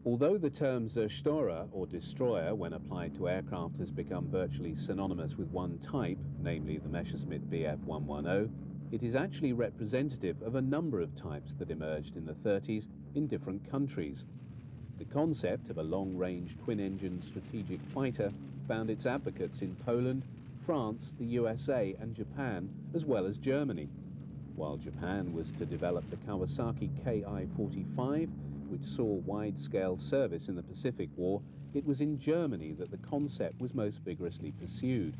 Although the term Zerstörer, or destroyer, when applied to aircraft has become virtually synonymous with one type, namely the Messerschmitt Bf 110, it is actually representative of a number of types that emerged in the 30s in different countries. The concept of a long-range twin-engine strategic fighter found its advocates in Poland, France, the USA and Japan, as well as Germany. While Japan was to develop the Kawasaki Ki-45, which saw wide-scale service in the Pacific War, it was in Germany that the concept was most vigorously pursued.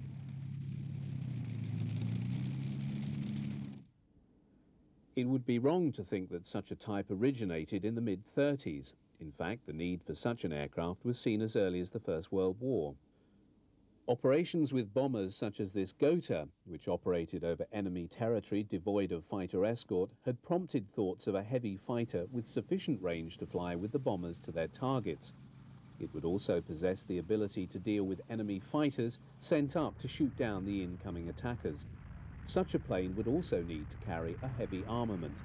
It would be wrong to think that such a type originated in the mid-30s. In fact, the need for such an aircraft was seen as early as the First World War. Operations with bombers such as this Gotha, which operated over enemy territory devoid of fighter escort, had prompted thoughts of a heavy fighter with sufficient range to fly with the bombers to their targets. It would also possess the ability to deal with enemy fighters sent up to shoot down the incoming attackers. Such a plane would also need to carry a heavy armament.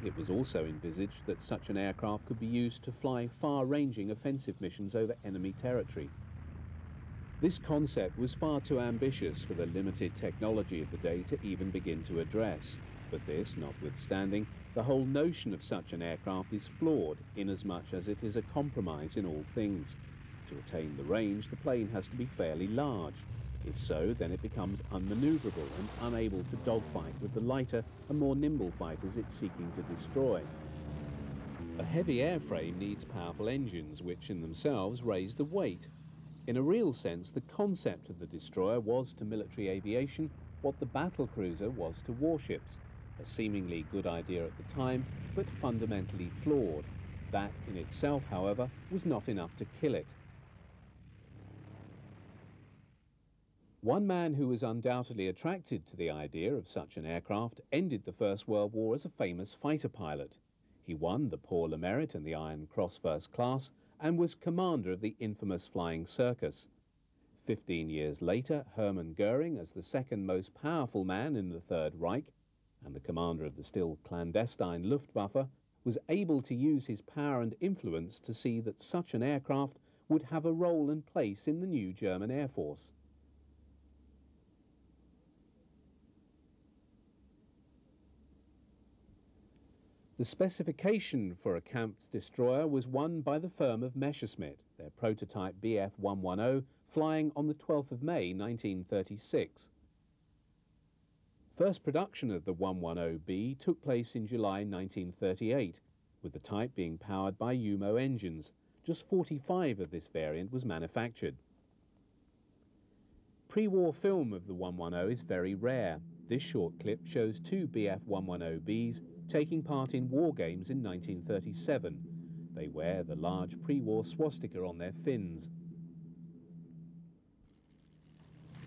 It was also envisaged that such an aircraft could be used to fly far-ranging offensive missions over enemy territory. This concept was far too ambitious for the limited technology of the day to even begin to address. But this notwithstanding, the whole notion of such an aircraft is flawed inasmuch as it is a compromise in all things. To attain the range, the plane has to be fairly large. If so, then it becomes unmaneuverable and unable to dogfight with the lighter and more nimble fighters it's seeking to destroy. A heavy airframe needs powerful engines, which in themselves raise the weight. In a real sense, the concept of the destroyer was to military aviation what the battle cruiser was to warships. A seemingly good idea at the time, but fundamentally flawed. That in itself, however, was not enough to kill it. One man who was undoubtedly attracted to the idea of such an aircraft ended the First World War as a famous fighter pilot. He won the Pour le Mérite and the Iron Cross First Class and was commander of the infamous Flying Circus. 15 years later, Hermann Goering, as the second most powerful man in the Third Reich and the commander of the still clandestine Luftwaffe, was able to use his power and influence to see that such an aircraft would have a role and place in the new German Air Force. The specification for a Kampf destroyer was won by the firm of Messerschmitt, their prototype Bf 110, flying on the 12th of May 1936. First production of the 110B took place in July 1938, with the type being powered by UMO engines. Just 45 of this variant was manufactured. Pre-war film of the 110 is very rare. This short clip shows two Bf 110Bs taking part in war games in 1937. They wear the large pre-war swastika on their fins.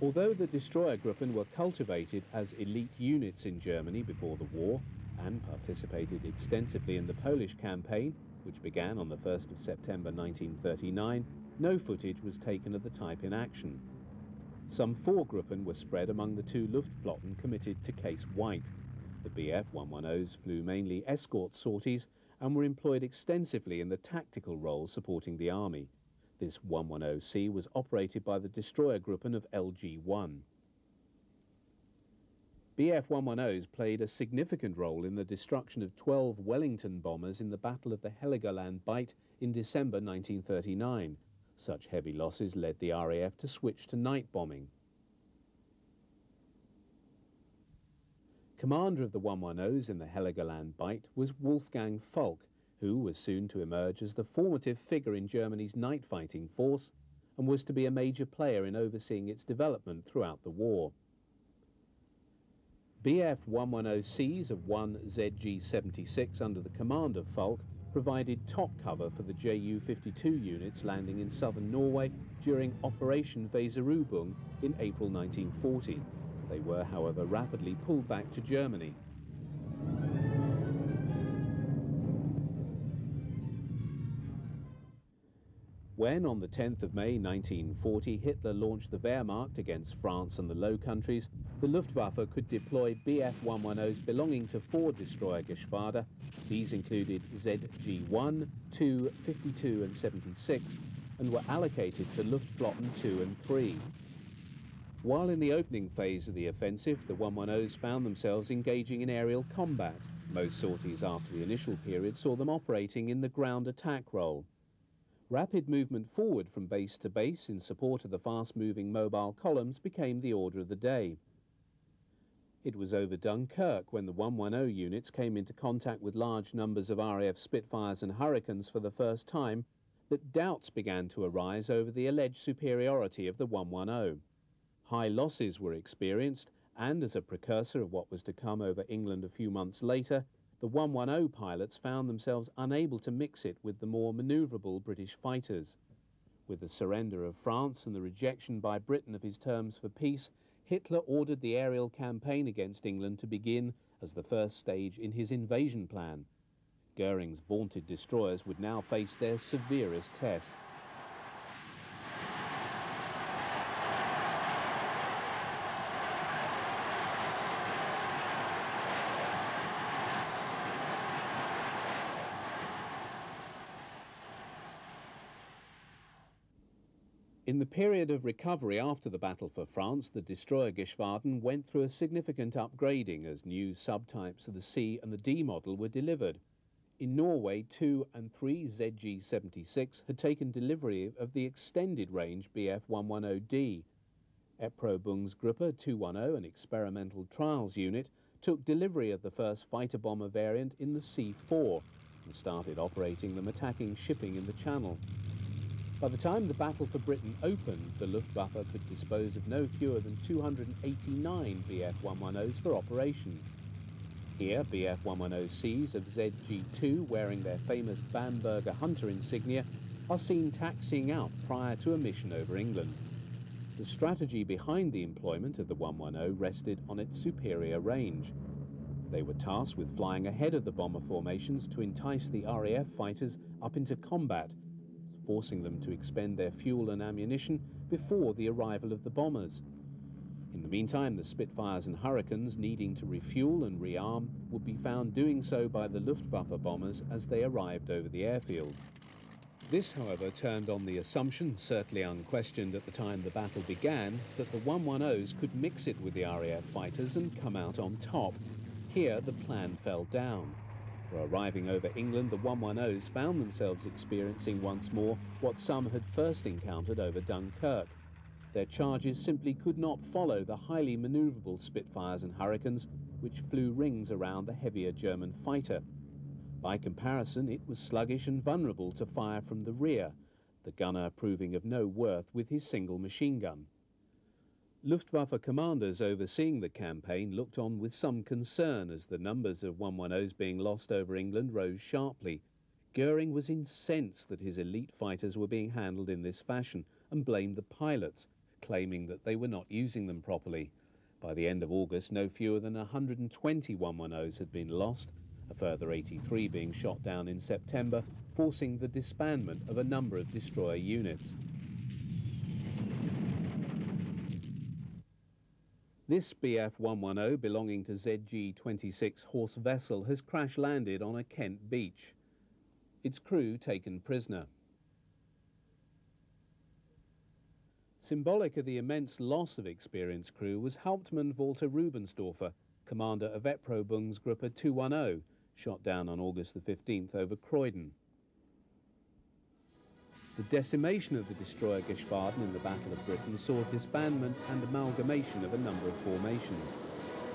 Although the Destroyergruppen were cultivated as elite units in Germany before the war and participated extensively in the Polish campaign, which began on the 1st of September 1939, no footage was taken of the type in action. Some 4 Gruppen were spread among the 2 Luftflotten committed to Case White. The Bf 110s flew mainly escort sorties and were employed extensively in the tactical role supporting the army. This 110C was operated by the Destroyergruppen of LG-1. Bf 110s played a significant role in the destruction of 12 Wellington bombers in the Battle of the Heligoland Bight in December 1939. Such heavy losses led the RAF to switch to night bombing. Commander of the 110s in the Heligoland Bight was Wolfgang Falk, who was soon to emerge as the formative figure in Germany's night fighting force and was to be a major player in overseeing its development throughout the war. Bf 110Cs of 1 ZG-76 under the command of Falk provided top cover for the Ju-52 units landing in southern Norway during Operation Weserübung in April 1940. They were, however, rapidly pulled back to Germany. When, on the 10th of May 1940, Hitler launched the Wehrmacht against France and the Low Countries, the Luftwaffe could deploy Bf-110s belonging to 4 Destroyer-Geschwader. These included ZG-1, 2, 52 and 76, and were allocated to Luftflotten 2 and 3. While in the opening phase of the offensive, the 110s found themselves engaging in aerial combat. Most sorties after the initial period saw them operating in the ground attack role. Rapid movement forward from base to base in support of the fast-moving mobile columns became the order of the day. It was over Dunkirk when the 110 units came into contact with large numbers of RAF Spitfires and Hurricanes for the first time that doubts began to arise over the alleged superiority of the 110. High losses were experienced, and as a precursor of what was to come over England a few months later, the 110 pilots found themselves unable to mix it with the more manoeuvrable British fighters. With the surrender of France and the rejection by Britain of his terms for peace, Hitler ordered the aerial campaign against England to begin as the first stage in his invasion plan. Goering's vaunted destroyers would now face their severest test. In the period of recovery after the battle for France, the Destroyer-Geschwaden went through a significant upgrading as new subtypes of the C and the D model were delivered. In Norway, 2 and 3 ZG-76 had taken delivery of the extended range Bf-110D. Erprobungsgruppe 210, an experimental trials unit, took delivery of the first fighter bomber variant in the C-4 and started operating them attacking shipping in the Channel. By the time the battle for Britain opened, the Luftwaffe could dispose of no fewer than 289 Bf-110s for operations. Here, Bf-110Cs of ZG-2, wearing their famous Bamberger Hunter insignia, are seen taxiing out prior to a mission over England. The strategy behind the employment of the 110 rested on its superior range. They were tasked with flying ahead of the bomber formations to entice the RAF fighters up into combat, forcing them to expend their fuel and ammunition before the arrival of the bombers. In the meantime, the Spitfires and Hurricanes, needing to refuel and rearm, would be found doing so by the Luftwaffe bombers as they arrived over the airfields. This, however, turned on the assumption, certainly unquestioned at the time the battle began, that the 110s could mix it with the RAF fighters and come out on top. Here, the plan fell down. For arriving over England, the 110s found themselves experiencing once more what some had first encountered over Dunkirk. Their charges simply could not follow the highly manoeuvrable Spitfires and Hurricanes, which flew rings around the heavier German fighter. By comparison, it was sluggish and vulnerable to fire from the rear, the gunner proving of no worth with his single machine gun. Luftwaffe commanders overseeing the campaign looked on with some concern as the numbers of 110s being lost over England rose sharply. Goering was incensed that his elite fighters were being handled in this fashion and blamed the pilots, claiming that they were not using them properly. By the end of August, no fewer than 120 110s had been lost, a further 83 being shot down in September, forcing the disbandment of a number of destroyer units. This Bf-110 belonging to ZG-26 Horse vessel has crash-landed on a Kent beach. Its crew taken prisoner. Symbolic of the immense loss of experienced crew was Hauptmann Walter Rubensdorfer, commander of Erprobungsgruppe 210, shot down on August the 15th over Croydon. The decimation of the Destroyer-Geschwaden in the Battle of Britain saw disbandment and amalgamation of a number of formations.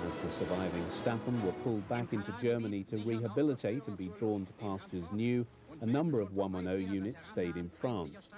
As the surviving Staffen were pulled back into Germany to rehabilitate and be drawn to pastures new, a number of 110 units stayed in France.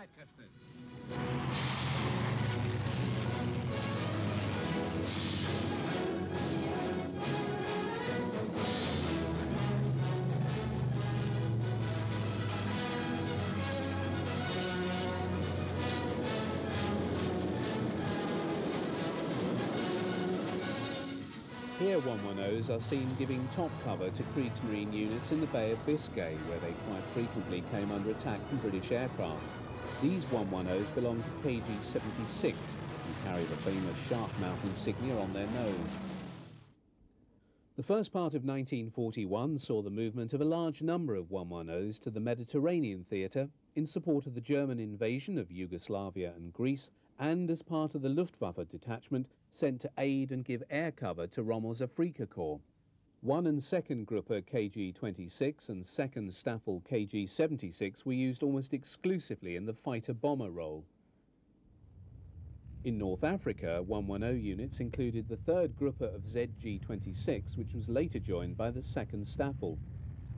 Here 110s are seen giving top cover to Kriegsmarine units in the Bay of Biscay, where they quite frequently came under attack from British aircraft. These 110s belong to KG-76 and carry the famous shark mouth insignia on their nose. The first part of 1941 saw the movement of a large number of 110s to the Mediterranean theatre in support of the German invasion of Yugoslavia and Greece, and as part of the Luftwaffe detachment sent to aid and give air cover to Rommel's Afrika Korps. 1 and 2nd Gruppe KG-26 and 2nd Staffel KG-76 were used almost exclusively in the fighter-bomber role. In North Africa, 110 units included the 3rd Gruppe of ZG-26, which was later joined by the 2nd Staffel.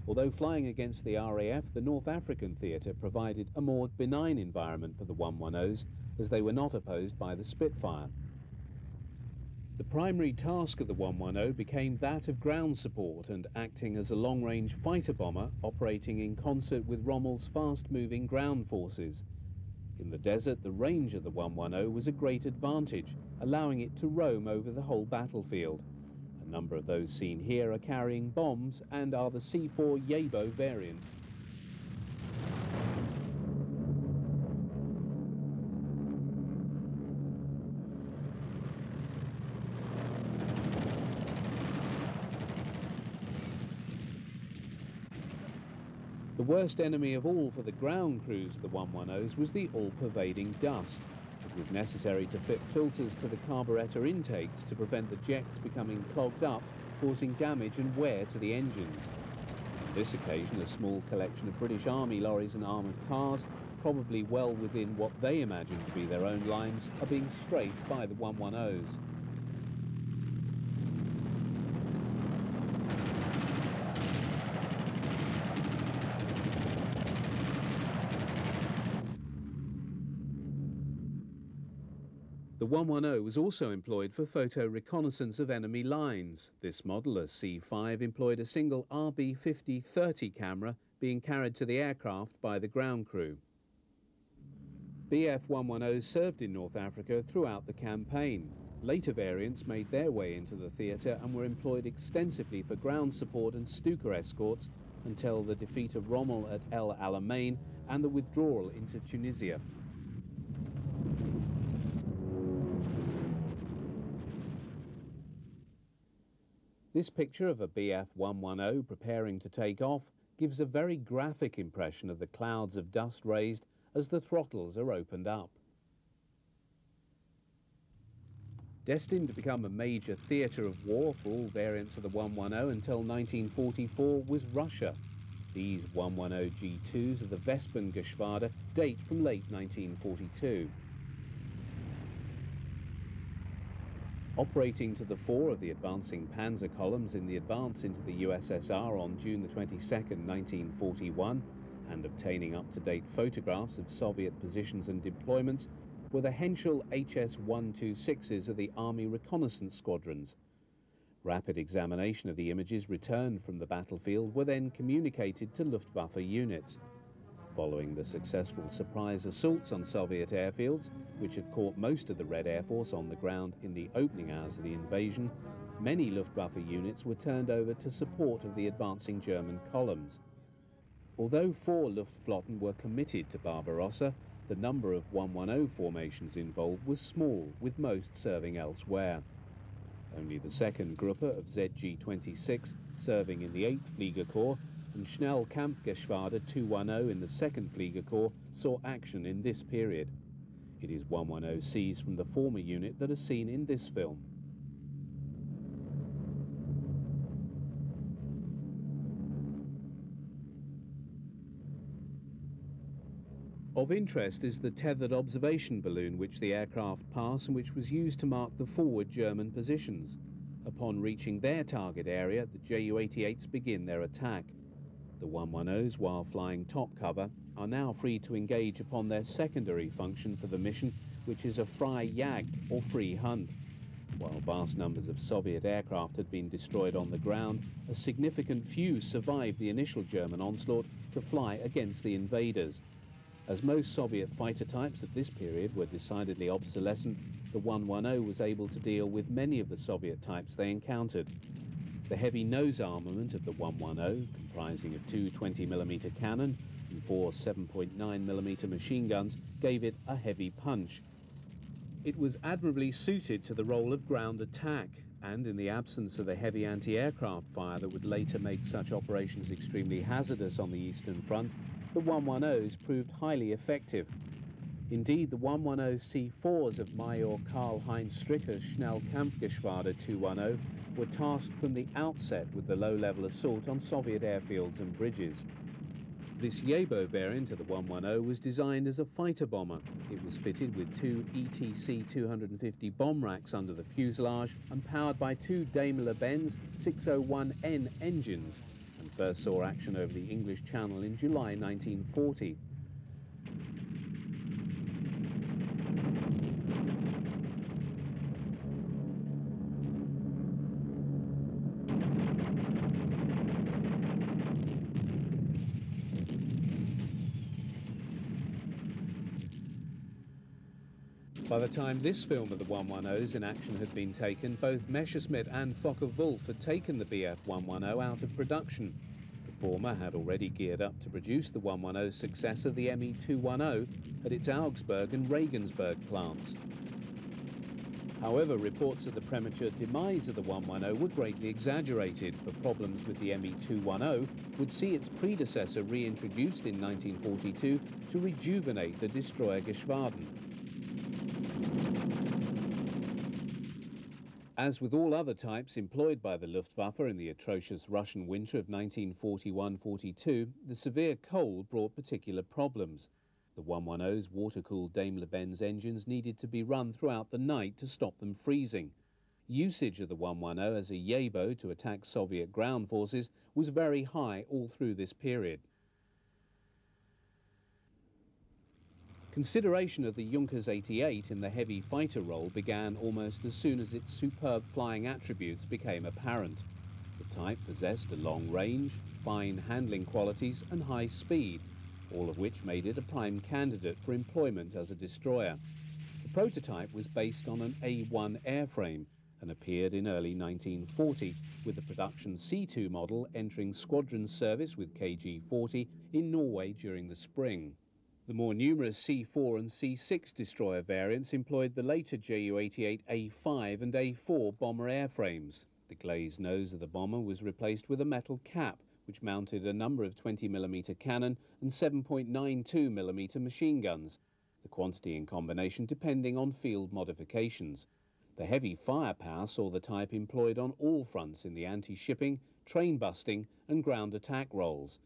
Although flying against the RAF, the North African theatre provided a more benign environment for the 110s, as they were not opposed by the Spitfire. The primary task of the 110 became that of ground support and acting as a long-range fighter bomber operating in concert with Rommel's fast-moving ground forces. In the desert, the range of the 110 was a great advantage, allowing it to roam over the whole battlefield. A number of those seen here are carrying bombs and are the C4 Yabo variant. The worst enemy of all for the ground crews of the 110s was the all-pervading dust. It was necessary to fit filters to the carburettor intakes to prevent the jets becoming clogged up, causing damage and wear to the engines. On this occasion, a small collection of British Army lorries and armoured cars, probably well within what they imagined to be their own lines, are being strafed by the 110s. The 110 was also employed for photo reconnaissance of enemy lines. This model, a C5, employed a single RB50-30 camera being carried to the aircraft by the ground crew. Bf 110s served in North Africa throughout the campaign. Later variants made their way into the theatre and were employed extensively for ground support and Stuka escorts until the defeat of Rommel at El Alamein and the withdrawal into Tunisia. This picture of a Bf 110 preparing to take off gives a very graphic impression of the clouds of dust raised as the throttles are opened up. Destined to become a major theatre of war for all variants of the 110 until 1944 was Russia. These 110 G2s of the Wespengeschwader date from late 1942. Operating to the fore of the advancing panzer columns in the advance into the USSR on June the 22nd, 1941, and obtaining up-to-date photographs of Soviet positions and deployments were the Henschel HS-126s of the Army Reconnaissance Squadrons. Rapid examination of the images returned from the battlefield were then communicated to Luftwaffe units. Following the successful surprise assaults on Soviet airfields, which had caught most of the Red Air Force on the ground in the opening hours of the invasion, many Luftwaffe units were turned over to support of the advancing German columns. Although 4 Luftflotten were committed to Barbarossa, the number of 110 formations involved was small, with most serving elsewhere. Only the 2nd Gruppe of ZG-26, serving in the 8th Fliegerkorps, and Schnellkampfgeschwader 210 in the 2nd Fliegerkorps saw action in this period. It is 110Cs from the former unit that are seen in this film. Of interest is the tethered observation balloon which the aircraft pass and which was used to mark the forward German positions. Upon reaching their target area, the Ju-88s begin their attack. The 110s, while flying top cover, are now free to engage upon their secondary function for the mission, which is a Freie Jagd or free hunt. While vast numbers of Soviet aircraft had been destroyed on the ground, a significant few survived the initial German onslaught to fly against the invaders. As most Soviet fighter types at this period were decidedly obsolescent, the 110 was able to deal with many of the Soviet types they encountered. The heavy nose armament of the 110, comprising of 2 20mm cannon and 4 7.9mm machine guns, gave it a heavy punch. It was admirably suited to the role of ground attack, and in the absence of the heavy anti-aircraft fire that would later make such operations extremely hazardous on the Eastern Front, the 110s proved highly effective. Indeed, the 110C4s of Major Karl-Heinz Stricker's Schnellkampfgeschwader 210 were tasked from the outset with the low-level assault on Soviet airfields and bridges. This Yabo variant of the 110 was designed as a fighter bomber. It was fitted with two ETC-250 bomb racks under the fuselage and powered by two Daimler-Benz 601N engines, and first saw action over the English Channel in July 1940. By the time this film of the 110s in action had been taken, both Messerschmitt and Focke-Wulf had taken the Bf 110 out of production. The former had already geared up to produce the 110's successor, the Me 210, at its Augsburg and Regensburg plants. However, reports of the premature demise of the 110 were greatly exaggerated, for problems with the Me 210 would see its predecessor reintroduced in 1942 to rejuvenate the destroyer Geschwaden. As with all other types employed by the Luftwaffe in the atrocious Russian winter of 1941-42, the severe cold brought particular problems. The 110's water-cooled Daimler-Benz engines needed to be run throughout the night to stop them freezing. Usage of the 110 as a Yabo to attack Soviet ground forces was very high all through this period. Consideration of the Junkers 88 in the heavy fighter role began almost as soon as its superb flying attributes became apparent. The type possessed a long range, fine handling qualities and high speed, all of which made it a prime candidate for employment as a destroyer. The prototype was based on an A1 airframe and appeared in early 1940, with the production C2 model entering squadron service with KG-40 in Norway during the spring. The more numerous C4 and C6 destroyer variants employed the later Ju-88A5 and A4 bomber airframes. The glazed nose of the bomber was replaced with a metal cap, which mounted a number of 20mm cannon and 7.92mm machine guns, the quantity in combination depending on field modifications. The heavy firepower saw the type employed on all fronts in the anti-shipping, train-busting and ground attack roles.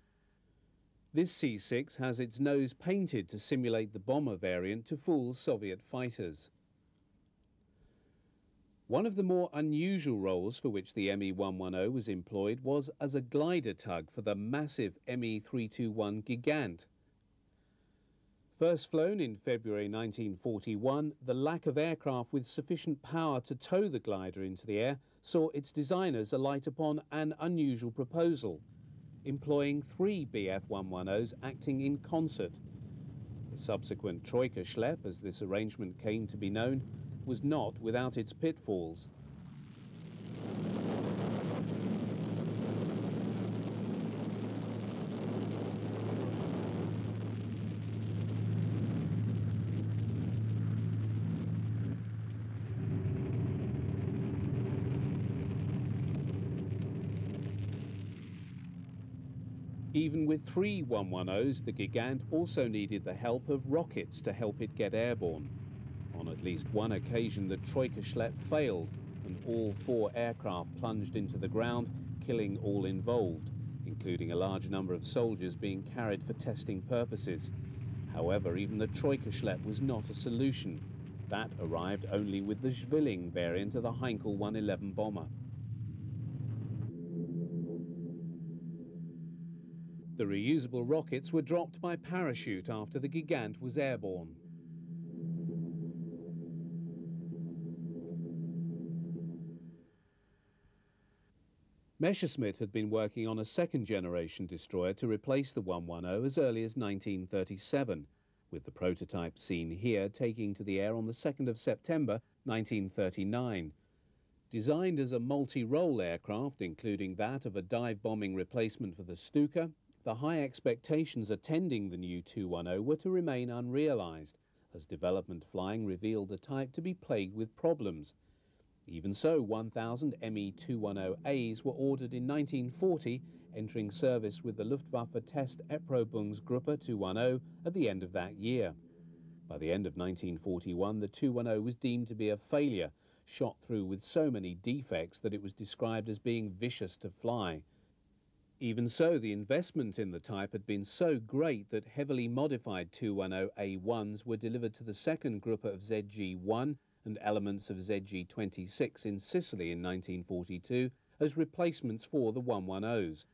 This C6 has its nose painted to simulate the bomber variant to fool Soviet fighters. One of the more unusual roles for which the Me 110 was employed was as a glider tug for the massive Me 321 Gigant. First flown in February 1941, the lack of aircraft with sufficient power to tow the glider into the air saw its designers alight upon an unusual proposal, employing three Bf 110s acting in concert. The subsequent Troika Schlepp, as this arrangement came to be known, was not without its pitfalls. Even with three 110s, the Gigant also needed the help of rockets to help it get airborne. On at least one occasion, the Troika Schlepp failed, and all four aircraft plunged into the ground, killing all involved, including a large number of soldiers being carried for testing purposes. However, even the Troika Schlepp was not a solution. That arrived only with the Zwilling variant of the Heinkel 111 bomber. The reusable rockets were dropped by parachute after the Gigant was airborne. Messerschmitt had been working on a second-generation destroyer to replace the 110 as early as 1937, with the prototype seen here taking to the air on the 2nd of September 1939. Designed as a multi-role aircraft, including that of a dive-bombing replacement for the Stuka, the high expectations attending the new 210 were to remain unrealized, as development flying revealed the type to be plagued with problems. Even so, 1,000 Me-210As were ordered in 1940, entering service with the Luftwaffe Test Erprobungsgruppe 210 at the end of that year. By the end of 1941, the 210 was deemed to be a failure, shot through with so many defects that it was described as being vicious to fly. Even so, the investment in the type had been so great that heavily modified 210A1s were delivered to the second Gruppe of ZG-1 and elements of ZG-26 in Sicily in 1942 as replacements for the 110s.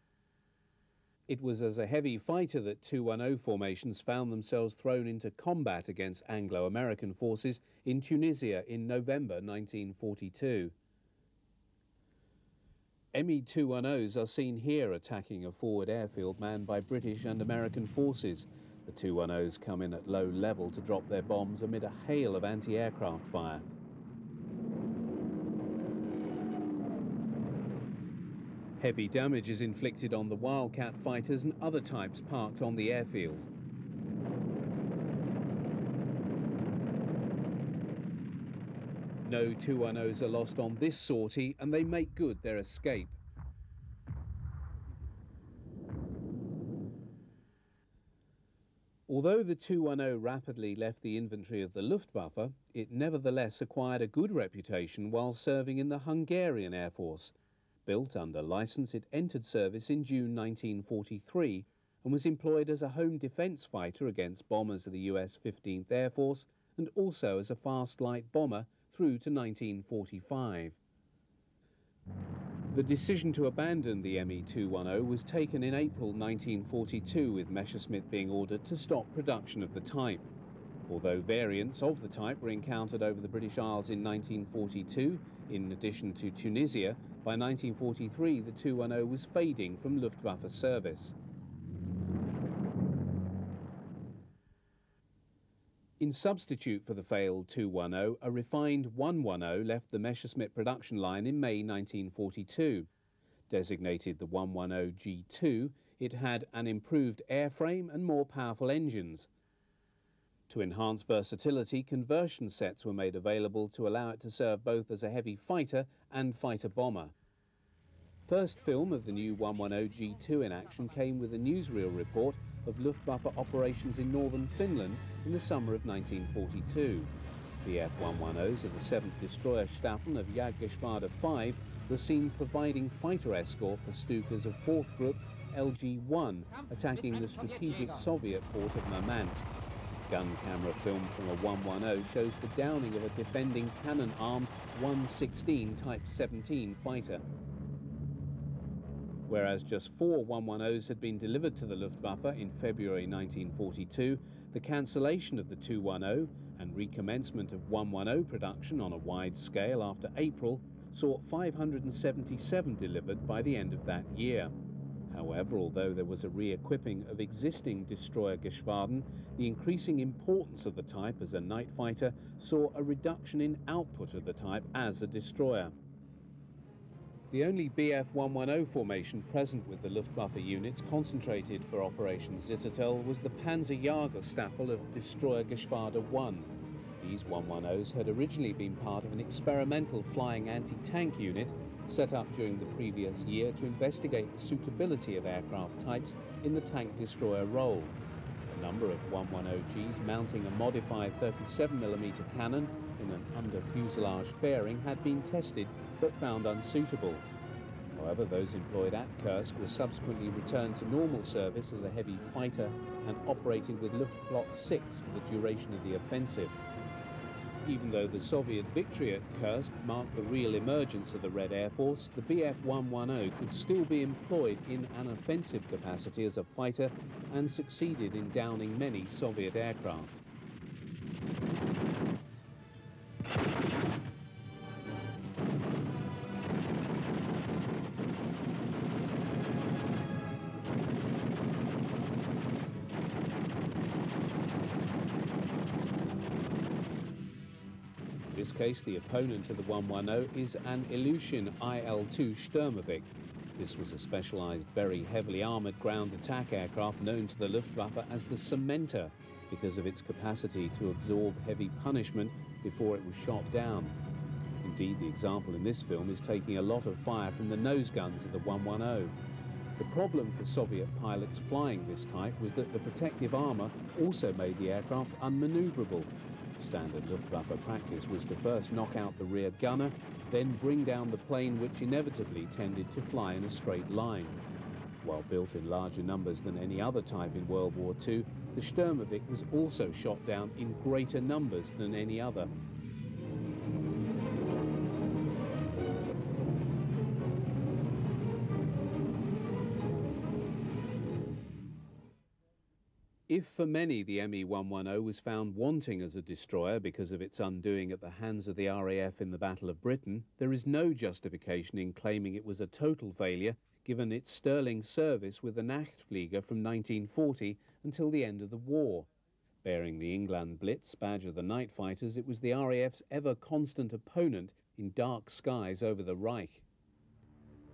It was as a heavy fighter that 210 formations found themselves thrown into combat against Anglo-American forces in Tunisia in November 1942. Me-210s are seen here attacking a forward airfield manned by British and American forces. The 210s come in at low level to drop their bombs amid a hail of anti-aircraft fire. Heavy damage is inflicted on the Wildcat fighters and other types parked on the airfield. No 210s are lost on this sortie, and they make good their escape. Although the 210 rapidly left the inventory of the Luftwaffe, it nevertheless acquired a good reputation while serving in the Hungarian Air Force. Built under license, it entered service in June 1943 and was employed as a home defence fighter against bombers of the US 15th Air Force and also as a fast light bomber through to 1945. The decision to abandon the Me-210 was taken in April 1942, with Messerschmitt being ordered to stop production of the type. Although variants of the type were encountered over the British Isles in 1942, in addition to Tunisia, by 1943 the 210 was fading from Luftwaffe service. In substitute for the failed 210, a refined 110 left the Messerschmitt production line in May 1942. Designated the 110G2, it had an improved airframe and more powerful engines. To enhance versatility, conversion sets were made available to allow it to serve both as a heavy fighter and fighter bomber. First film of the new 110G2 in action came with a newsreel report of Luftwaffe operations in northern Finland in the summer of 1942. Bf-110s of the 7th Destroyer Staffel of Jagdgeschwader 5 were seen providing fighter escort for Stukas of 4th Group LG-1, attacking the strategic Soviet port of Murmansk. Gun camera film from a 110 shows the downing of a defending cannon-armed 116 Type 17 fighter. Whereas just 4 110s had been delivered to the Luftwaffe in February 1942, the cancellation of the 210 and recommencement of 110 production on a wide scale after April saw 577 delivered by the end of that year. However, although there was a re-equipping of existing destroyer Geschwaden, the increasing importance of the type as a night fighter saw a reduction in output of the type as a destroyer. The only Bf-110 formation present with the Luftwaffe units concentrated for Operation Zittertel was the Panzerjäger Staffel of Destroyer Geschwader 1. These 110s had originally been part of an experimental flying anti-tank unit set up during the previous year to investigate the suitability of aircraft types in the tank destroyer role. A number of 110Gs mounting a modified 37mm cannon in an under-fuselage fairing had been tested but found unsuitable. However, those employed at Kursk were subsequently returned to normal service as a heavy fighter and operated with Luftflotte 6 for the duration of the offensive. Even though the Soviet victory at Kursk marked the real emergence of the Red Air Force, the Bf-110 could still be employed in an offensive capacity as a fighter and succeeded in downing many Soviet aircraft. In this case, the opponent of the 110 is an Ilyushin IL-2 Sturmovik. This was a specialized, very heavily armored ground attack aircraft known to the Luftwaffe as the Cementer. because of its capacity to absorb heavy punishment before it was shot down. Indeed, the example in this film is taking a lot of fire from the nose guns of the 110. The problem for Soviet pilots flying this type was that the protective armour also made the aircraft unmanoeuvrable. Standard Luftwaffe practice was to first knock out the rear gunner, then bring down the plane, which inevitably tended to fly in a straight line. While built in larger numbers than any other type in World War II, the Sturmovik was also shot down in greater numbers than any other. If for many the Me-110 was found wanting as a destroyer because of its undoing at the hands of the RAF in the Battle of Britain, there is no justification in claiming it was a total failure given its sterling service with the Nachtflieger from 1940 until the end of the war. Bearing the England Blitz badge of the night fighters, it was the RAF's ever-constant opponent in dark skies over the Reich.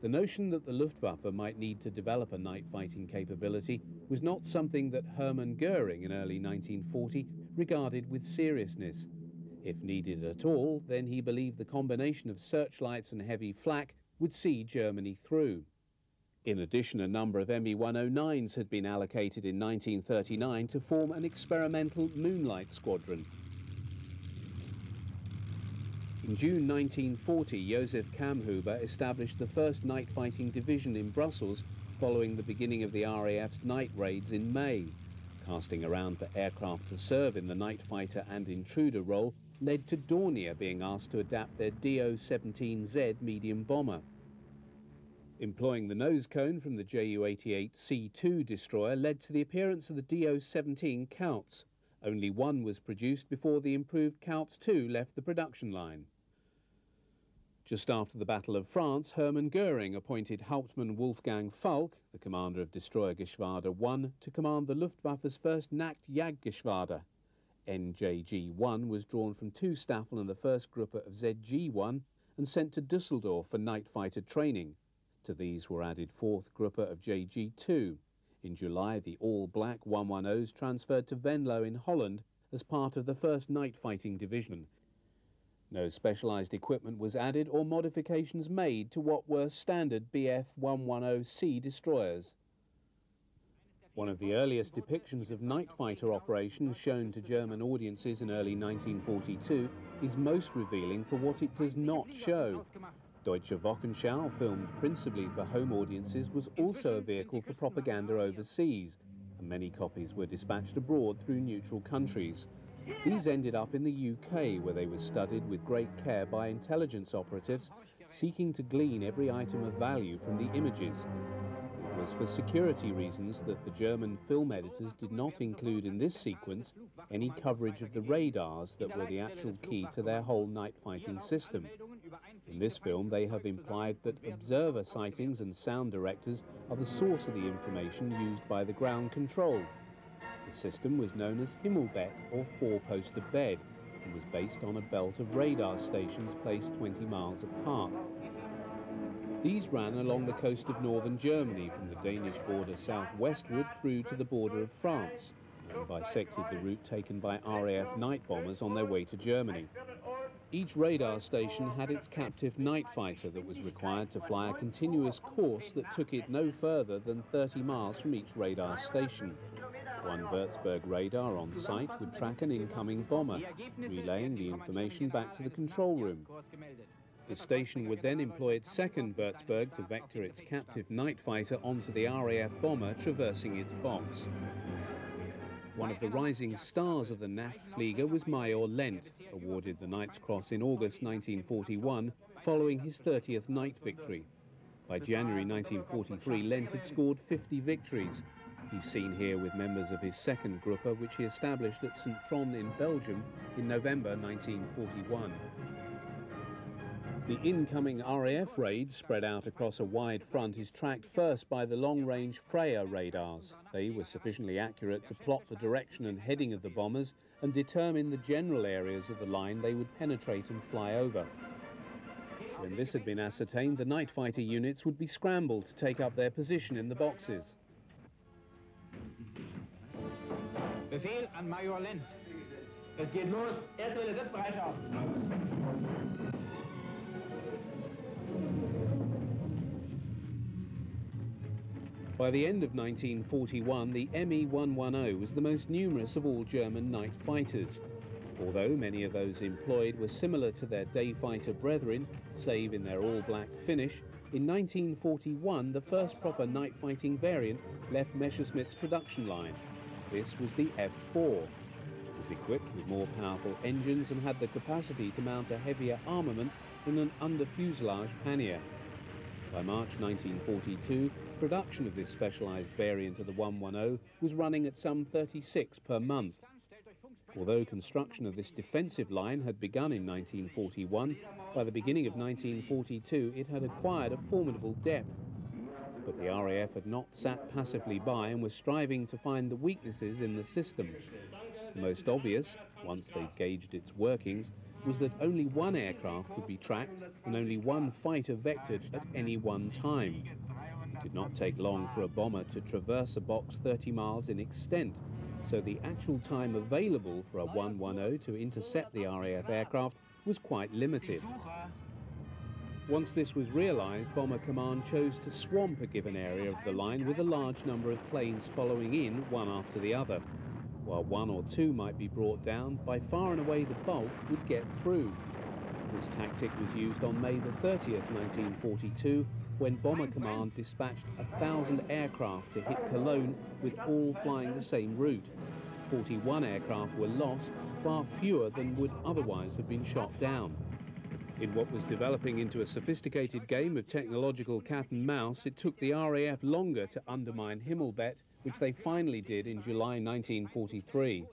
The notion that the Luftwaffe might need to develop a night-fighting capability was not something that Hermann Göring in early 1940 regarded with seriousness. If needed at all, then he believed the combination of searchlights and heavy flak would see Germany through. In addition, a number of Me-109s had been allocated in 1939 to form an experimental Moonlight Squadron. In June 1940, Josef Kamhuber established the first night-fighting division in Brussels following the beginning of the RAF's night raids in May. Casting around for aircraft to serve in the night fighter and intruder role led to Dornier being asked to adapt their Do-17Z medium bomber. Employing the nose cone from the Ju-88C2 destroyer led to the appearance of the Do-17 Kautz. Only one was produced before the improved Kautz II left the production line. Just after the Battle of France, Hermann Göring appointed Hauptmann Wolfgang Falk, the commander of Destroyergeschwader 1, to command the Luftwaffe's first Nachtjagdgeschwader. NJG-1 was drawn from 2 Staffel and the 1st Gruppe of ZG-1 and sent to Düsseldorf for night fighter training. To these were added 4th Gruppe of JG-2. In July, the all-black 110s transferred to Venlo in Holland as part of the 1st Night Fighting Division. No specialised equipment was added or modifications made to what were standard Bf-110C destroyers. One of the earliest depictions of night fighter operations shown to German audiences in early 1942 is most revealing for what it does not show. Deutsche Wochenschau, filmed principally for home audiences, was also a vehicle for propaganda overseas, and many copies were dispatched abroad through neutral countries. These ended up in the UK, where they were studied with great care by intelligence operatives seeking to glean every item of value from the images. It was for security reasons that the German film editors did not include in this sequence any coverage of the radars that were the actual key to their whole night fighting system. In this film, they have implied that observer sightings and sound directors are the source of the information used by the ground control. The system was known as Himmelbett, or four-posted bed, and was based on a belt of radar stations placed 20 miles apart. These ran along the coast of northern Germany from the Danish border southwestward through to the border of France, and bisected the route taken by RAF night bombers on their way to Germany. Each radar station had its captive night fighter that was required to fly a continuous course that took it no further than 30 miles from each radar station. One Würzburg radar on site would track an incoming bomber, relaying the information back to the control room. The station would then employ its second Würzburg to vector its captive night fighter onto the RAF bomber traversing its box. One of the rising stars of the Nachtflieger was Major Lent, awarded the Knight's Cross in August 1941 following his 30th night victory. By January 1943, Lent had scored 50 victories. He's seen here with members of his second Gruppe, which he established at St. Tron in Belgium in November 1941. The incoming RAF raid, spread out across a wide front, is tracked first by the long-range Freya radars. They were sufficiently accurate to plot the direction and heading of the bombers and determine the general areas of the line they would penetrate and fly over. When this had been ascertained, the night fighter units would be scrambled to take up their position in the boxes. Befehl an Major Lent. Es geht los. Erste Welle, Sitzbereitschaft. By the end of 1941, the Me-110 was the most numerous of all German night fighters. Although many of those employed were similar to their day fighter brethren, save in their all-black finish, in 1941 the first proper night fighting variant left Messerschmitt's production line. This was the F4. It was equipped with more powerful engines and had the capacity to mount a heavier armament than an under-fuselage pannier. By March 1942, production of this specialised variant of the 110 was running at some 36 per month. Although construction of this defensive line had begun in 1941, by the beginning of 1942 it had acquired a formidable depth. But the RAF had not sat passively by and was striving to find the weaknesses in the system. The most obvious, once they'd gauged its workings, was that only one aircraft could be tracked and only one fighter vectored at any one time. It did not take long for a bomber to traverse a box 30 miles in extent, so the actual time available for a 110 to intercept the RAF aircraft was quite limited. Once this was realised, Bomber Command chose to swamp a given area of the line with a large number of planes following in one after the other. While one or two might be brought down, by far and away the bulk would get through. This tactic was used on May the 30th, 1942, when Bomber Command dispatched 1,000 aircraft to hit Cologne, with all flying the same route. 41 aircraft were lost, far fewer than would otherwise have been shot down. In what was developing into a sophisticated game of technological cat and mouse, it took the RAF longer to undermine Himmelbett, which they finally did in July 1943.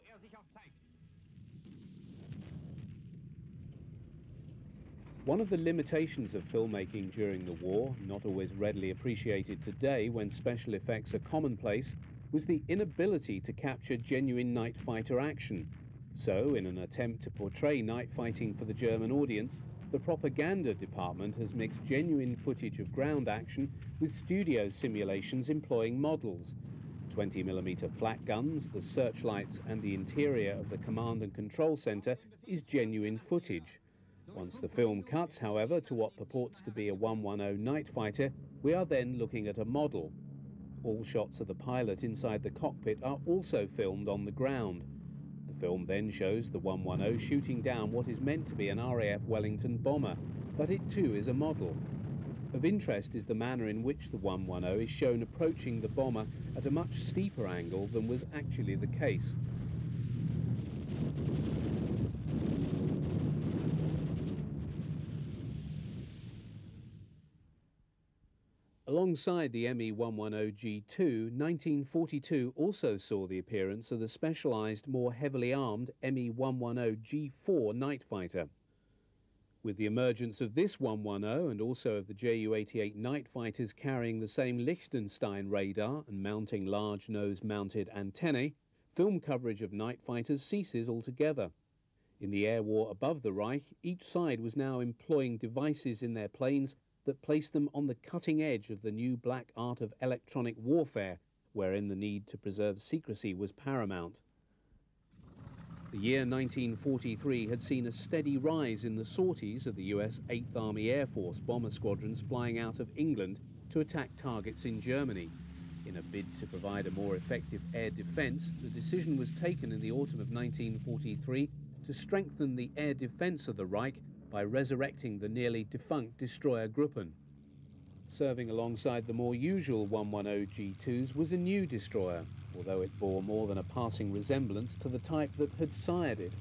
One of the limitations of filmmaking during the war, not always readily appreciated today when special effects are commonplace, was the inability to capture genuine night fighter action. So, in an attempt to portray night fighting for the German audience, the propaganda department has mixed genuine footage of ground action with studio simulations employing models. 20mm flat guns, the searchlights and the interior of the command and control centre is genuine footage. Once the film cuts, however, to what purports to be a 110 night fighter, we are then looking at a model. All shots of the pilot inside the cockpit are also filmed on the ground. The film then shows the 110 shooting down what is meant to be an RAF Wellington bomber, but it too is a model. Of interest is the manner in which the 110 is shown approaching the bomber at a much steeper angle than was actually the case. Alongside the Me-110G2, 1942 also saw the appearance of the specialised, more heavily armed Me-110G4 night fighter. With the emergence of this 110 and also of the Ju-88 night fighters carrying the same Liechtenstein radar and mounting large nose-mounted antennae, film coverage of night fighters ceases altogether. In the air war above the Reich, each side was now employing devices in their planes that placed them on the cutting edge of the new black art of electronic warfare, wherein the need to preserve secrecy was paramount. The year 1943 had seen a steady rise in the sorties of the US 8th Army Air Force bomber squadrons flying out of England to attack targets in Germany. In a bid to provide a more effective air defence, the decision was taken in the autumn of 1943 to strengthen the air defence of the Reich by resurrecting the nearly defunct destroyer Gruppen. Serving alongside the more usual 110G2s was a new destroyer, although it bore more than a passing resemblance to the type that had sired it.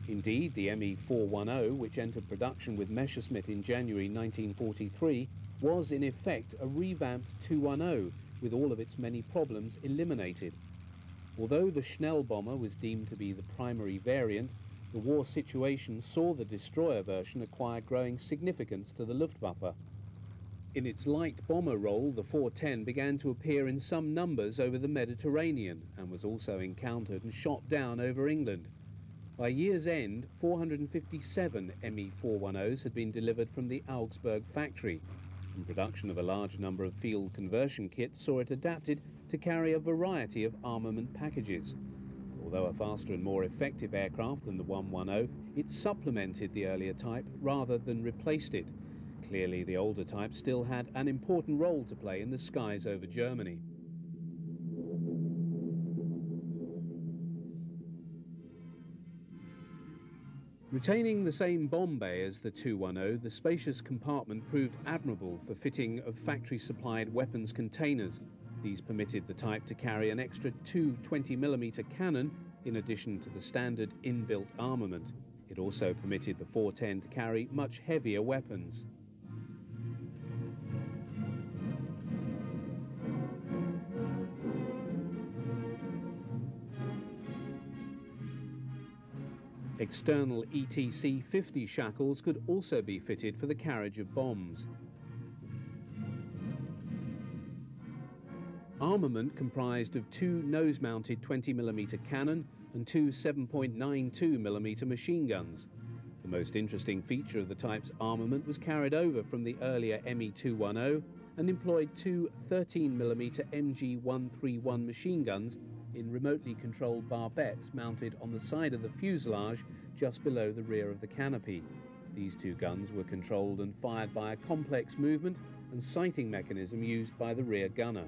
Indeed, the Me-410, which entered production with Messerschmitt in January 1943, was in effect a revamped 210, with all of its many problems eliminated. Although the Schnell bomber was deemed to be the primary variant, the war situation saw the destroyer version acquire growing significance to the Luftwaffe. In its light bomber role, the 410 began to appear in some numbers over the Mediterranean and was also encountered and shot down over England. By year's end, 457 Me-410s had been delivered from the Augsburg factory, and production of a large number of field conversion kits saw it adapted to carry a variety of armament packages. Although a faster and more effective aircraft than the 110, it supplemented the earlier type rather than replaced it. Clearly, the older type still had an important role to play in the skies over Germany. Retaining the same bomb bay as the 210, the spacious compartment proved admirable for fitting of factory-supplied weapons containers. These permitted the type to carry an extra 2 20mm cannon in addition to the standard inbuilt armament. It also permitted the 410 to carry much heavier weapons. External ETC-50 shackles could also be fitted for the carriage of bombs. Armament comprised of 2 nose-mounted 20mm cannon and 2 7.92mm machine guns. The most interesting feature of the type's armament was carried over from the earlier Me-210 and employed 2 13mm MG-131 machine guns in remotely controlled barbettes mounted on the side of the fuselage just below the rear of the canopy. These 2 guns were controlled and fired by a complex movement and sighting mechanism used by the rear gunner.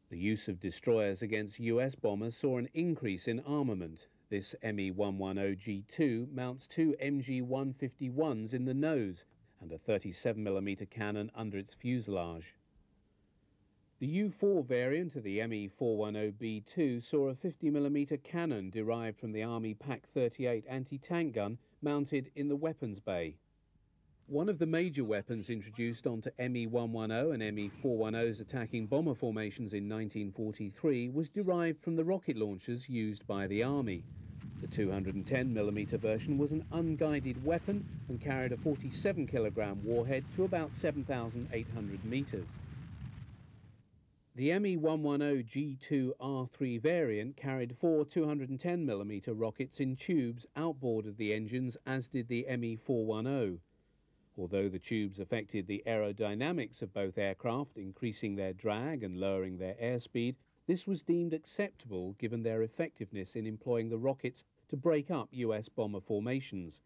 The use of destroyers against US bombers saw an increase in armament. This Me-110G2 mounts 2 MG-151s in the nose and a 37mm cannon under its fuselage. The U-4 variant of the Me-410B2 saw a 50mm cannon derived from the Army PaK-38 anti-tank gun mounted in the weapons bay. One of the major weapons introduced onto Me-110 and Me-410's attacking bomber formations in 1943 was derived from the rocket launchers used by the Army. The 210mm version was an unguided weapon and carried a 47kg warhead to about 7,800 meters. The Me-110G2R3 variant carried 4 210mm rockets in tubes outboard of the engines, as did the Me-410. Although the tubes affected the aerodynamics of both aircraft, increasing their drag and lowering their airspeed, this was deemed acceptable given their effectiveness in employing the rockets to break up US bomber formations.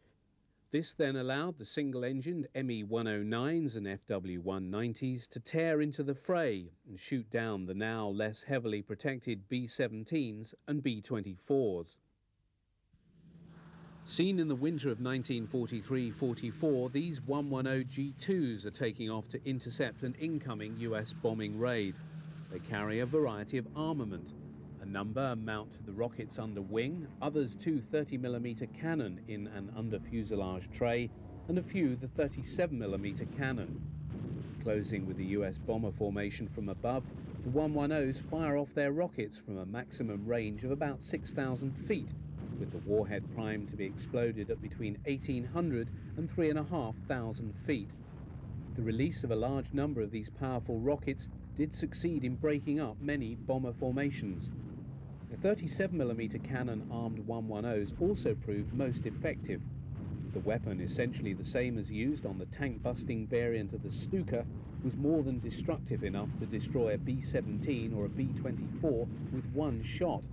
This then allowed the single-engined Me-109s and FW-190s to tear into the fray and shoot down the now less heavily protected B-17s and B-24s. Seen in the winter of 1943-44, these 110G2s are taking off to intercept an incoming US bombing raid. They carry a variety of armament. A number mount the rockets under wing, others 2 30mm cannon in an under-fuselage tray, and a few the 37mm cannon. Closing with the US bomber formation from above, the 110s fire off their rockets from a maximum range of about 6,000 feet, with the warhead primed to be exploded at between 1,800 and 3,500 feet. The release of a large number of these powerful rockets did succeed in breaking up many bomber formations. The 37mm cannon-armed 110s also proved most effective. The weapon, essentially the same as used on the tank-busting variant of the Stuka, was more than destructive enough to destroy a B-17 or a B-24 with one shot.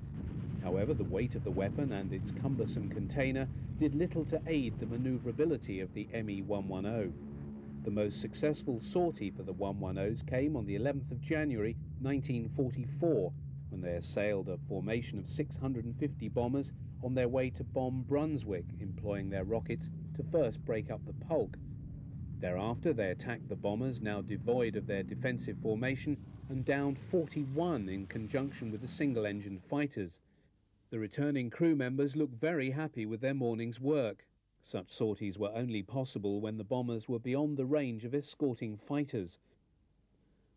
However, the weight of the weapon and its cumbersome container did little to aid the maneuverability of the Me-110. The most successful sortie for the 110s came on the 11th of January 1944, when they assailed a formation of 650 bombers on their way to bomb Brunswick, employing their rockets to first break up the Polk. Thereafter, they attacked the bombers, now devoid of their defensive formation, and downed 41 in conjunction with the single-engine fighters. The returning crew members looked very happy with their morning's work. Such sorties were only possible when the bombers were beyond the range of escorting fighters.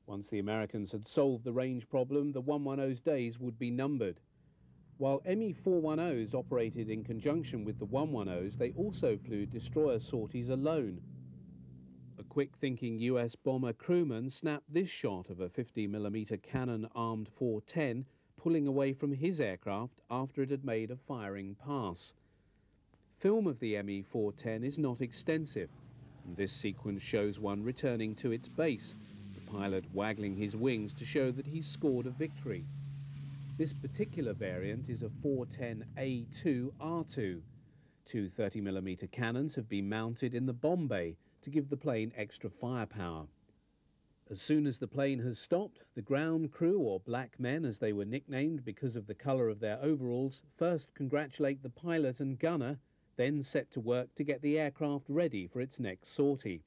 Once the Americans had solved the range problem, the 110's days would be numbered. While Me-410s operated in conjunction with the 110s, they also flew destroyer sorties alone. A quick-thinking US bomber crewman snapped this shot of a 50mm cannon-armed 410 pulling away from his aircraft after it had made a firing pass. Film of the Me-410 is not extensive. And this sequence shows one returning to its base, the pilot waggling his wings to show that he's scored a victory. This particular variant is a 410A2R2. Two 30mm cannons have been mounted in the bomb bay to give the plane extra firepower. As soon as the plane has stopped, the ground crew, or black men as they were nicknamed because of the colour of their overalls, first congratulate the pilot and gunner, then set to work to get the aircraft ready for its next sortie.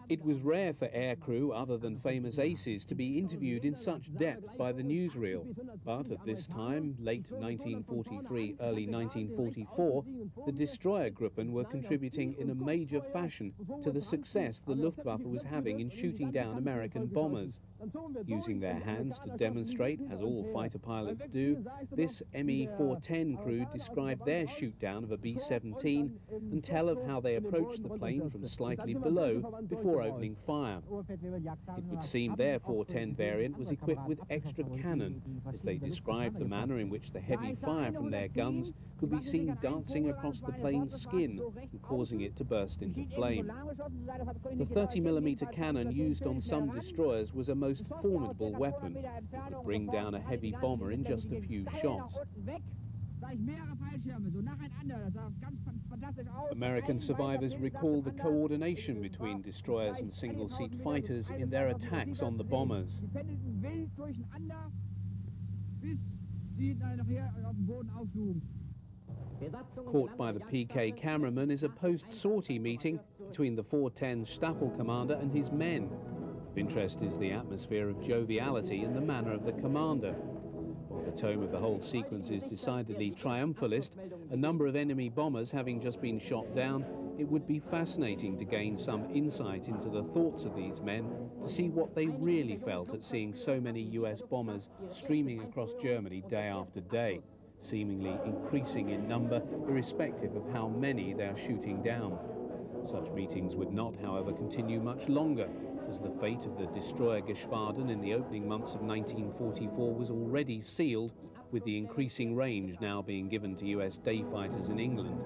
It was rare for aircrew other than famous aces to be interviewed in such depth by the newsreel, but at this time, late 1943, early 1944, the Destroyergruppen were contributing in a major fashion to the success the Luftwaffe was having in shooting down American bombers. Using their hands to demonstrate, as all fighter pilots do, this ME-410 crew described their shoot-down of a B-17 and tell of how they approached the plane from slightly below before opening fire. It would seem their 410 variant was equipped with extra cannon, as they described the manner in which the heavy fire from their guns could be seen dancing across the plane's skin and causing it to burst into flame. The 30mm cannon used on some destroyers was a most formidable weapon. It could bring down a heavy bomber in just a few shots. American survivors recall the coordination between destroyers and single-seat fighters in their attacks on the bombers. Caught by the PK cameraman is a post-sortie meeting between the 410 Staffel commander and his men. Of interest is the atmosphere of joviality and the manner of the commander. While the tone of the whole sequence is decidedly triumphalist, a number of enemy bombers having just been shot down, it would be fascinating to gain some insight into the thoughts of these men, to see what they really felt at seeing so many US bombers streaming across Germany day after day, seemingly increasing in number irrespective of how many they are shooting down. Such meetings would not, however, continue much longer, as the fate of the destroyer Geschwaden in the opening months of 1944 was already sealed, with the increasing range now being given to US day fighters in England.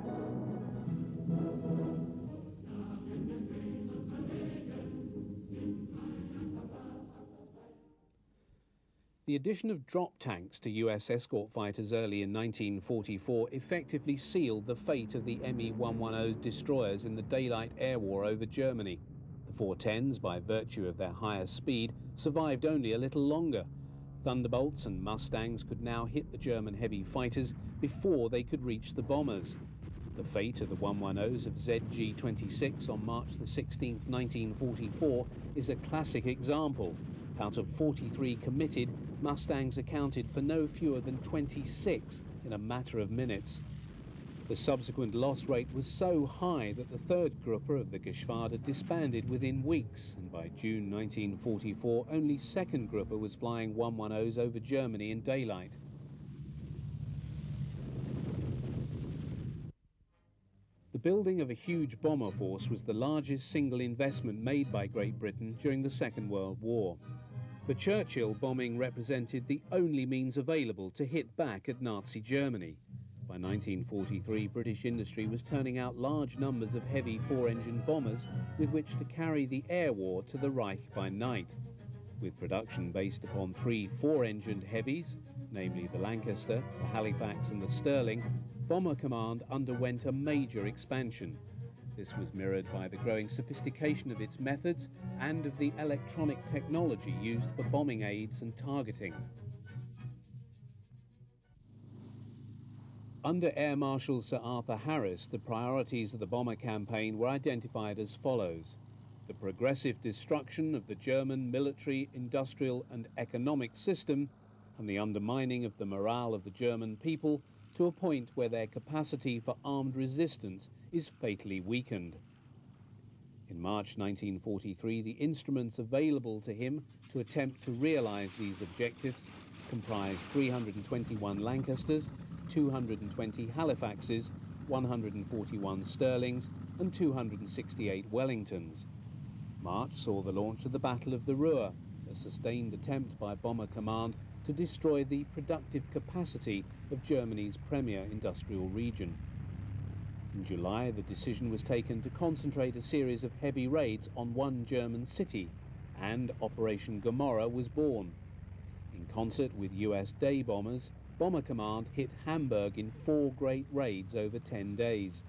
The addition of drop tanks to US escort fighters early in 1944 effectively sealed the fate of the ME-110 destroyers in the daylight air war over Germany. The 410s, by virtue of their higher speed, survived only a little longer. Thunderbolts and Mustangs could now hit the German heavy fighters before they could reach the bombers. The fate of the 110s of ZG-26 on March the 16th, 1944 is a classic example. Out of 43 committed, Mustangs accounted for no fewer than 26 in a matter of minutes. The subsequent loss rate was so high that the third Gruppe of the Geschwader disbanded within weeks, and by June 1944 only second Gruppe was flying 110s over Germany in daylight. The building of a huge bomber force was the largest single investment made by Great Britain during the Second World War. For Churchill, bombing represented the only means available to hit back at Nazi Germany. By 1943, British industry was turning out large numbers of heavy four-engine bombers with which to carry the air war to the Reich by night. With production based upon three four-engined heavies, namely the Lancaster, the Halifax and the Stirling, Bomber Command underwent a major expansion. This was mirrored by the growing sophistication of its methods and of the electronic technology used for bombing aids and targeting. Under Air Marshal Sir Arthur Harris, the priorities of the bomber campaign were identified as follows: the progressive destruction of the German military, industrial and economic system, and the undermining of the morale of the German people to a point where their capacity for armed resistance is fatally weakened. In March 1943, the instruments available to him to attempt to realize these objectives comprised 321 Lancasters, 220 Halifaxes, 141 Stirlings and 268 Wellingtons. March saw the launch of the Battle of the Ruhr, a sustained attempt by Bomber Command to destroy the productive capacity of Germany's premier industrial region. In July, the decision was taken to concentrate a series of heavy raids on one German city, and Operation Gomorrah was born. In concert with US day bombers, Bomber Command hit Hamburg in 4 great raids over 10 days.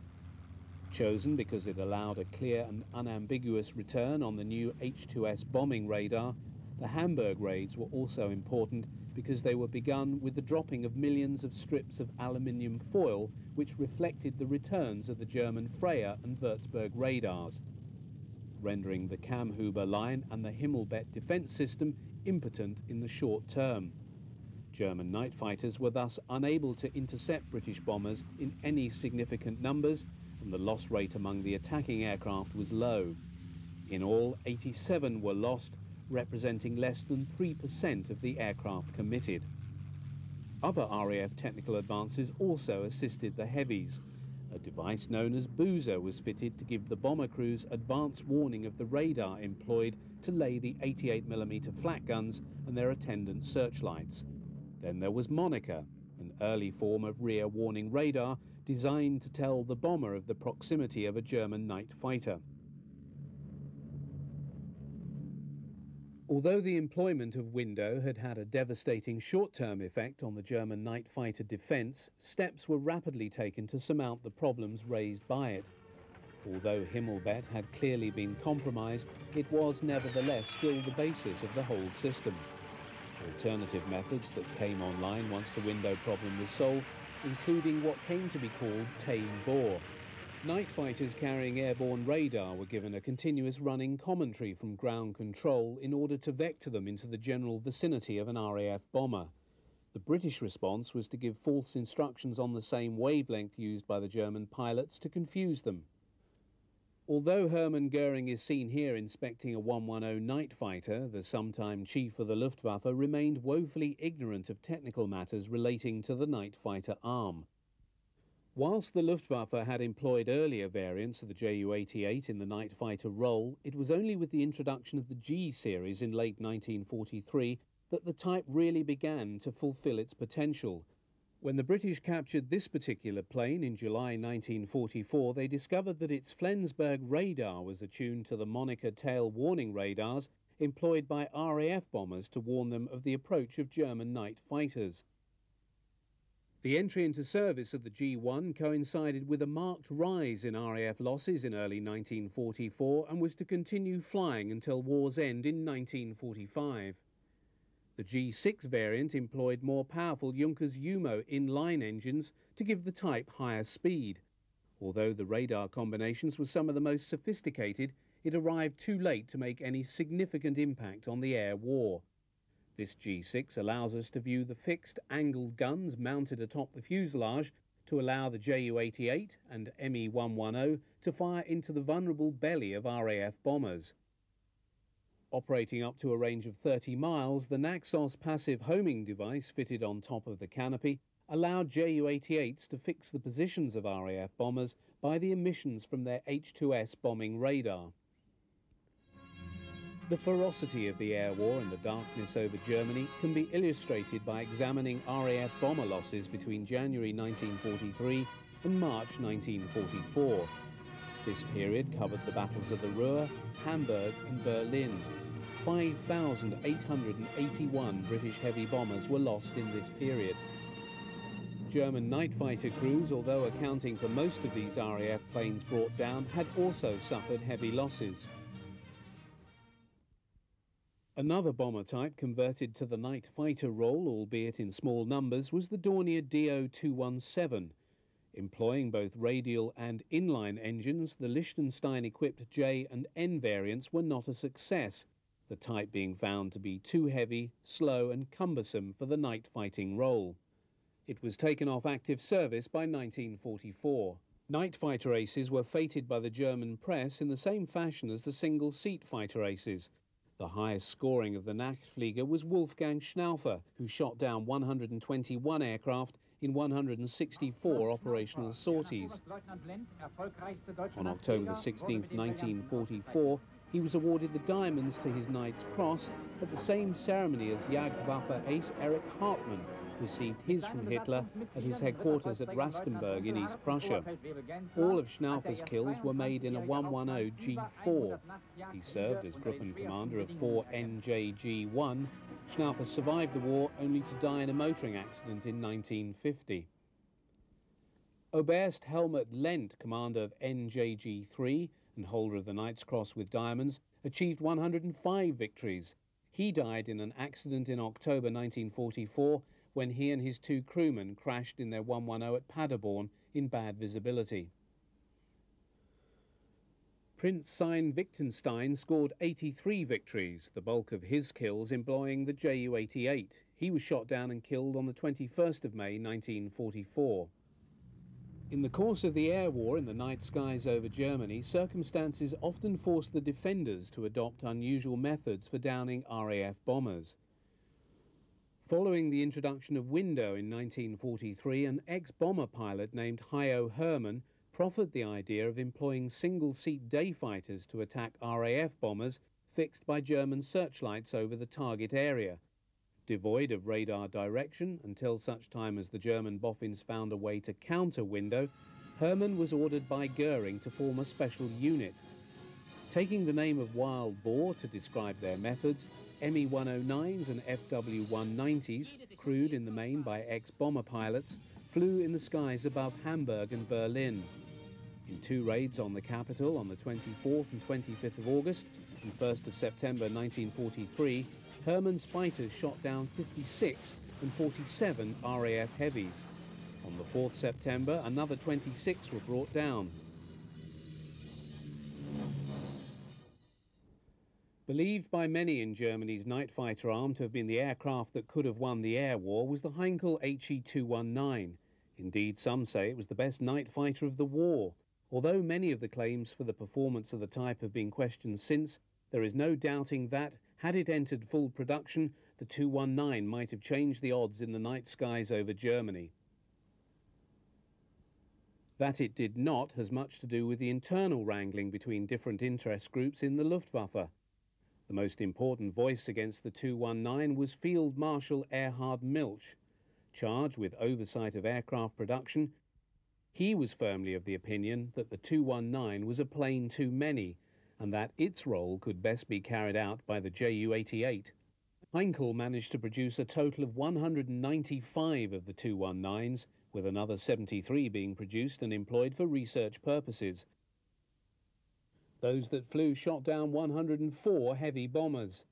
Chosen because it allowed a clear and unambiguous return on the new H-2S bombing radar, the Hamburg raids were also important because they were begun with the dropping of millions of strips of aluminium foil which reflected the returns of the German Freya and Würzburg radars, rendering the Kammhuber line and the Himmelbett defence system impotent in the short term. German night fighters were thus unable to intercept British bombers in any significant numbers, and the loss rate among the attacking aircraft was low. In all, 87 were lost, representing less than 3% of the aircraft committed. Other RAF technical advances also assisted the heavies. A device known as Boozer was fitted to give the bomber crews advance warning of the radar employed to lay the 88mm flak guns and their attendant searchlights. Then there was Monica, an early form of rear warning radar designed to tell the bomber of the proximity of a German night fighter. Although the employment of Window had had a devastating short-term effect on the German night fighter defence, steps were rapidly taken to surmount the problems raised by it. Although Himmelbett had clearly been compromised, it was nevertheless still the basis of the whole system. Alternative methods that came online once the Window problem was solved, including what came to be called tame bore. Night fighters carrying airborne radar were given a continuous running commentary from ground control in order to vector them into the general vicinity of an RAF bomber. The British response was to give false instructions on the same wavelength used by the German pilots to confuse them. Although Hermann Goering is seen here inspecting a 110 night fighter, the sometime chief of the Luftwaffe remained woefully ignorant of technical matters relating to the night fighter arm. Whilst the Luftwaffe had employed earlier variants of the Ju-88 in the night fighter role, it was only with the introduction of the G series in late 1943 that the type really began to fulfill its potential. When the British captured this particular plane in July 1944, they discovered that its Flensburg radar was attuned to the Monica tail warning radars employed by RAF bombers to warn them of the approach of German night fighters. The entry into service of the G1 coincided with a marked rise in RAF losses in early 1944 and was to continue flying until war's end in 1945. The G6 variant employed more powerful Junkers Umo inline engines to give the type higher speed. Although the radar combinations were some of the most sophisticated, it arrived too late to make any significant impact on the air war. This G6 allows us to view the fixed angled guns mounted atop the fuselage to allow the Ju-88 and Me-110 to fire into the vulnerable belly of RAF bombers. Operating up to a range of 30 miles, the Naxos passive homing device fitted on top of the canopy allowed Ju-88s to fix the positions of RAF bombers by the emissions from their H-2S bombing radar. The ferocity of the air war and the darkness over Germany can be illustrated by examining RAF bomber losses between January 1943 and March 1944. This period covered the battles of the Ruhr, Hamburg and Berlin. 5,881 British heavy bombers were lost in this period. German night fighter crews, although accounting for most of these RAF planes brought down, had also suffered heavy losses. Another bomber type converted to the night fighter role, albeit in small numbers, was the Dornier Do-217. Employing both radial and inline engines, the Liechtenstein-equipped J and N variants were not a success, the type being found to be too heavy, slow and cumbersome for the night fighting role. It was taken off active service by 1944. Night fighter aces were fated by the German press in the same fashion as the single-seat fighter aces. The highest scoring of the Nachtflieger was Wolfgang Schnaufer, who shot down 121 aircraft in 164 operational sorties. On October 16, 1944, he was awarded the diamonds to his Knight's Cross at the same ceremony as Jagdwaffe ace Erich Hartmann received his from Hitler at his headquarters at Rastenburg in East Prussia. All of Schnauffer's kills were made in a 110 G4. He served as Gruppen Commander of 4 NJG1. Schnauffer survived the war only to die in a motoring accident in 1950. Oberst Helmut Lent, commander of NJG3 and holder of the Knight's Cross with diamonds, achieved 105 victories. He died in an accident in October 1944 when he and his 2 crewmen crashed in their 110 at Paderborn in bad visibility. Prince Sein-Wittgenstein scored 83 victories, the bulk of his kills employing the Ju-88. He was shot down and killed on the 21st of May 1944. In the course of the air war in the night skies over Germany, circumstances often forced the defenders to adopt unusual methods for downing RAF bombers. Following the introduction of window in 1943, an ex-bomber pilot named Hayo Hermann proffered the idea of employing single-seat day fighters to attack RAF bombers fixed by German searchlights over the target area. Devoid of radar direction until such time as the German boffins found a way to counter window, Hermann was ordered by Goering to form a special unit. Taking the name of Wild Boar to describe their methods, Me-109s and FW-190s, crewed in the main by ex-bomber pilots, flew in the skies above Hamburg and Berlin. In 2 raids on the capital on the 24th and 25th of August and 1st of September 1943, Hermann's fighters shot down 56 and 47 RAF heavies. On the 4th September, another 26 were brought down. Believed by many in Germany's night fighter arm to have been the aircraft that could have won the air war was the Heinkel HE-219. Indeed, some say it was the best night fighter of the war. Although many of the claims for the performance of the type have been questioned since, there is no doubting that, had it entered full production, the 219 might have changed the odds in the night skies over Germany. That it did not has much to do with the internal wrangling between different interest groups in the Luftwaffe. The most important voice against the 219 was Field Marshal Erhard Milch. Charged with oversight of aircraft production, he was firmly of the opinion that the 219 was a plane too many, and that its role could best be carried out by the Ju-88. Heinkel managed to produce a total of 195 of the 219s, with another 73 being produced and employed for research purposes. Those that flew shot down 104 heavy bombers.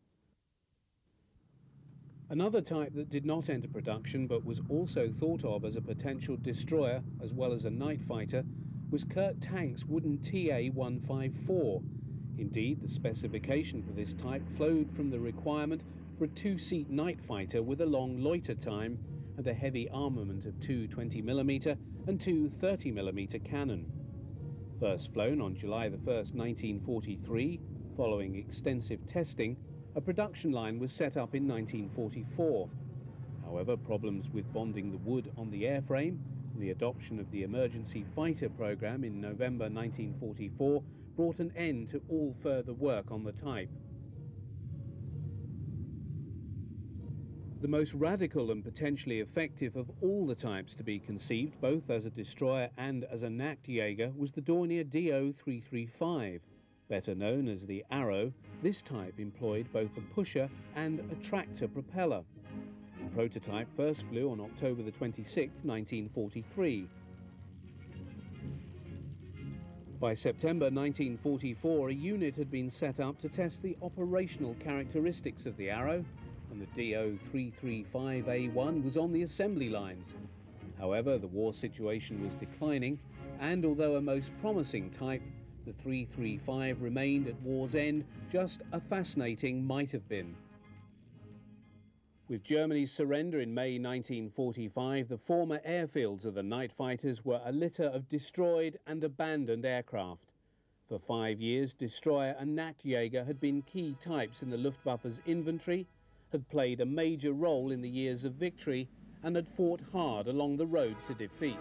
Another type that did not enter production but was also thought of as a potential destroyer as well as a night fighter was Kurt Tank's wooden TA-154. Indeed, the specification for this type flowed from the requirement for a 2-seat night fighter with a long loiter time and a heavy armament of 2 20mm and 2 30mm cannon. First flown on July 1, 1943, following extensive testing, a production line was set up in 1944. However, problems with bonding the wood on the airframe and the adoption of the emergency fighter program in November 1944 brought an end to all further work on the type. The most radical and potentially effective of all the types to be conceived, both as a destroyer and as a Nachtjäger, was the Dornier DO-335. Better known as the Arrow, this type employed both a pusher and a tractor propeller. The prototype first flew on October 26, 1943. By September 1944, a unit had been set up to test the operational characteristics of the Arrow, and the DO-335A1 was on the assembly lines. However, the war situation was declining, and although a most promising type, the 335 remained at war's end just a fascinating might-have-been. With Germany's surrender in May 1945, the former airfields of the night fighters were a litter of destroyed and abandoned aircraft. For 5 years, destroyer and Nachtjäger had been key types in the Luftwaffe's inventory, had played a major role in the years of victory, and had fought hard along the road to defeat.